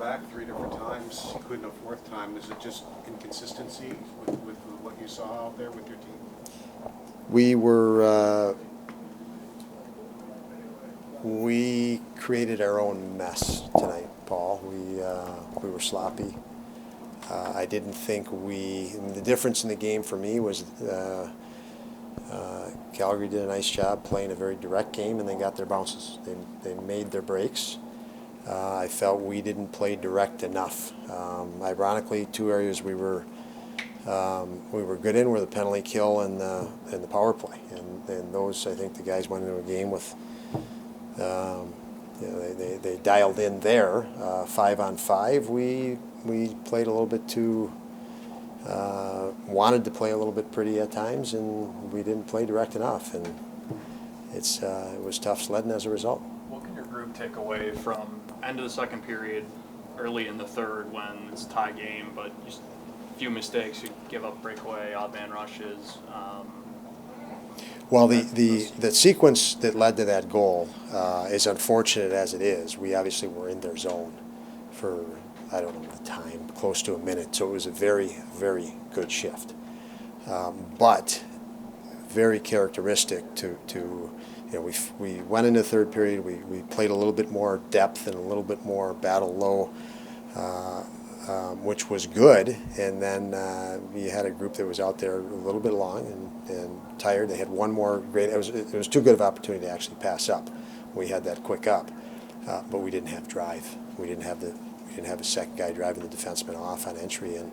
back 3 different times, you couldn't a fourth time. Is it just inconsistency with what you saw out there with your team? We created our own mess tonight, Paul. We were sloppy. I didn't think the difference in the game for me was Calgary did a nice job playing a very direct game, and they got their bounces. They made their breaks. I felt we didn't play direct enough. Ironically, 2 areas we were good in were the penalty kill and the power play, and those, I think the guys went into a game with they dialed in there. 5-on-5, we played a little bit too. Wanted to play a little bit pretty at times, and we didn't play direct enough, and it was tough sledding as a result. What can your group take away from end of the second period, early in the third when it's a tie game, but just a few mistakes, you give up breakaway, odd man rushes? Well, the sequence that led to that goal is unfortunate as it is. We obviously were in their zone for, I don't know the time, close to a minute. So it was a very, very good shift. But very characteristic to you know, we went into the third period, we played a little bit more depth and a little bit more battle low, which was good. And then we had a group that was out there a little bit long and tired. They had one more great, it was too good of an opportunity to actually pass up. We had that quick up, but we didn't have drive. We didn't have a second guy driving the defenseman off on entry, and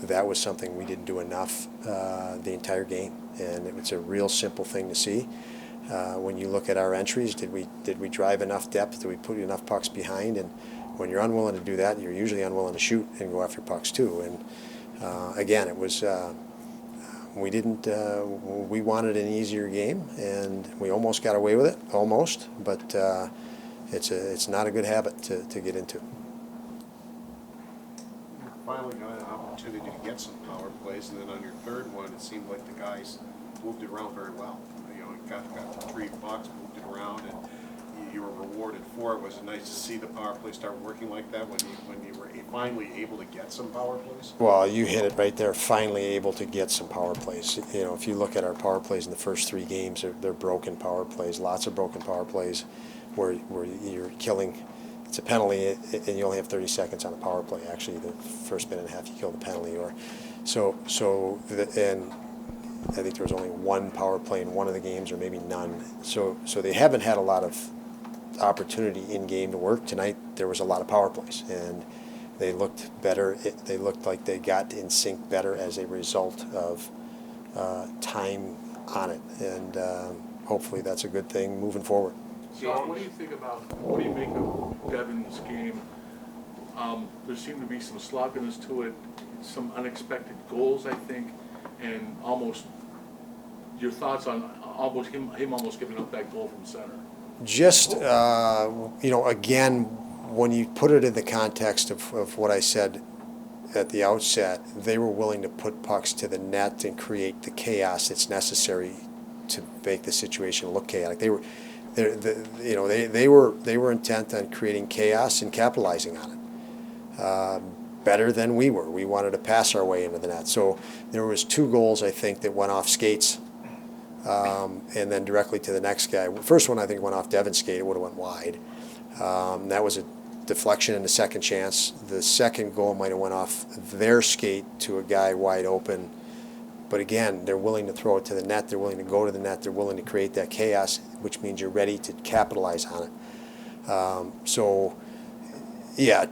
that was something we didn't do enough the entire game. And it's a real simple thing to see. When you look at our entries, did we drive enough depth? Did we put enough pucks behind? And when you're unwilling to do that, you're usually unwilling to shoot and go after pucks too. And again, it was we didn't. We wanted an easier game, and we almost got away with it, almost. But it's not a good habit to get into. Finally got an opportunity to get some power plays, and then on your third one, it seemed like the guys moved it around very well. You know, got 3 pucks, moved it around, and you were rewarded for it. Was it nice to see the power play start working like that when you were finally able to get some power plays? Well, you hit it right there. Finally able to get some power plays. You know, if you look at our power plays in the first 3 games, they're broken power plays. Lots of broken power plays, where you're killing. It's a penalty, and you only have 30 seconds on a power play. Actually, the first minute and a half, you kill the penalty, and I think there was only 1 power play in one of the games, or maybe none. So they haven't had a lot of opportunity in game to work. Tonight there was a lot of power plays, and they looked better. They looked like they got in sync better as a result of time on it, and hopefully that's a good thing moving forward. So what do you make of Devin's game? There seemed to be some sloppiness to it, some unexpected goals, I think, and almost your thoughts on almost him almost giving up that goal from center. Just, you know, again, when you put it in the context of what I said at the outset, they were willing to put pucks to the net and create the chaos that's necessary to make the situation look chaotic. They were intent on creating chaos and capitalizing on it better than we were. We wanted to pass our way into the net. So there was 2 goals, I think, that went off skates, and then directly to the next guy. The first one, I think, went off Devin's skate. It would have went wide. That was a deflection and a second chance. The second goal might have went off their skate to a guy wide open. But again, they're willing to throw it to the net. They're willing to go to the net. They're willing to create that chaos, which means you're ready to capitalize on it. Yeah,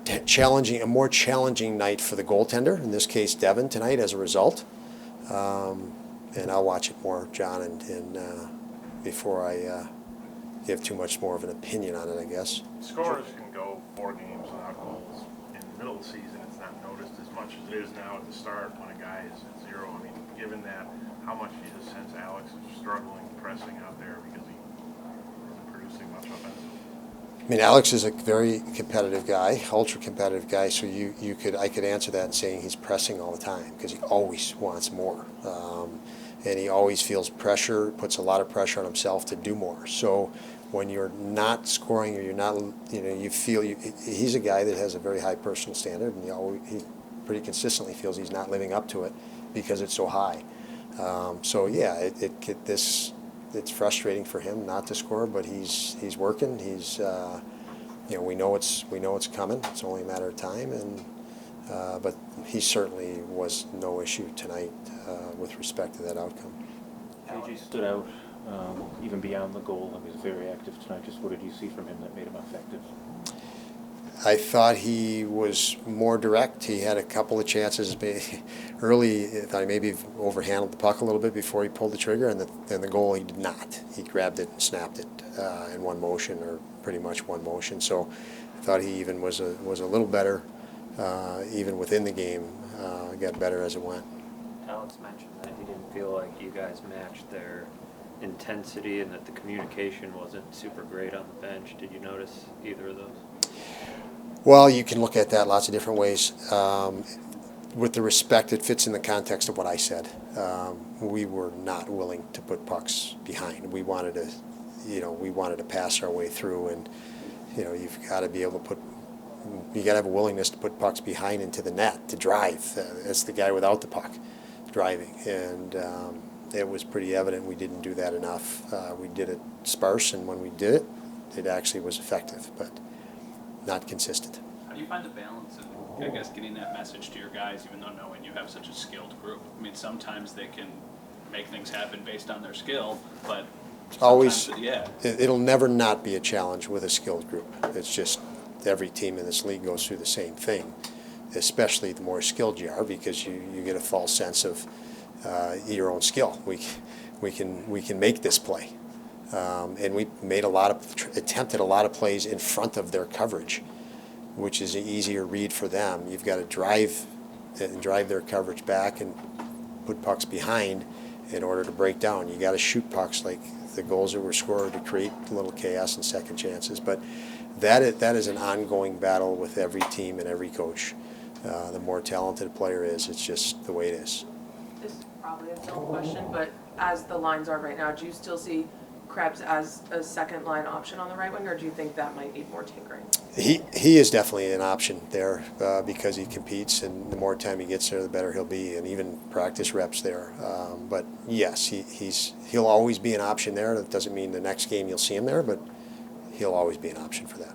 a more challenging night for the goaltender, in this case Devin tonight, as a result. And I'll watch it more, John, and before I give too much more of an opinion on it, I guess. Scorers can go 4 games without goals. In the middle of the season, it's not noticed as much as it is now at the start when a guy is at 0. I mean, given that, how much do you sense Alex is struggling pressing out there because he isn't producing much offensively? I mean, Alex is a very competitive guy, ultra competitive guy. So I could answer that in saying he's pressing all the time because he always wants more, and he always feels pressure, puts a lot of pressure on himself to do more. So when you're not scoring or you're not, you feel he's a guy that has a very high personal standard, and he pretty consistently feels he's not living up to it because it's so high. So yeah, it's frustrating for him not to score, but he's working. He's we know it's coming. It's only a matter of time, and but he certainly was no issue tonight with respect to that outcome. KG stood out even beyond the goal. He was very active tonight. Just what did you see from him that made him effective? I thought he was more direct. He had a couple of chances early. I thought he maybe overhandled the puck a little bit before he pulled the trigger, and the goal he did not. He grabbed it and snapped it in one motion, or pretty much one motion. So I thought he even was a little better, even within the game. Got better as it went. Alex mentioned that he didn't feel like you guys matched their intensity and that the communication wasn't super great on the bench. Did you notice either of those? Well, you can look at that lots of different ways. With the respect, it fits in the context of what I said. We were not willing to put pucks behind. We wanted to pass our way through, and you've got to be able to you got to have a willingness to put pucks behind into the net to drive. That's the guy without the puck driving, and it was pretty evident we didn't do that enough. We did it sparse, and when we did it, it actually was effective, but not consistent. How do you find the balance of, I guess, getting that message to your guys, even though knowing you have such a skilled group? I mean, sometimes they can make things happen based on their skill, but Always, yeah. It'll never not be a challenge with a skilled group. It's just every team in this league goes through the same thing, especially the more skilled you are, because you get a false sense of your own skill. We can make this play. And we made attempted a lot of plays in front of their coverage, which is an easier read for them. You've got to drive their coverage back and put pucks behind in order to break down. You got to shoot pucks like the goals that were scored to create a little chaos and second chances. But that is an ongoing battle with every team and every coach. The more talented a player is, it's just the way it is. This is probably a silly question, but as the lines are right now, do you still see Krebs as a second line option on the right wing, or do you think that might need more tinkering? He is definitely an option there because he competes, and the more time he gets there, the better he'll be, and even practice reps there. But yes, he'll always be an option there. That doesn't mean the next game you'll see him there, but he'll always be an option for that.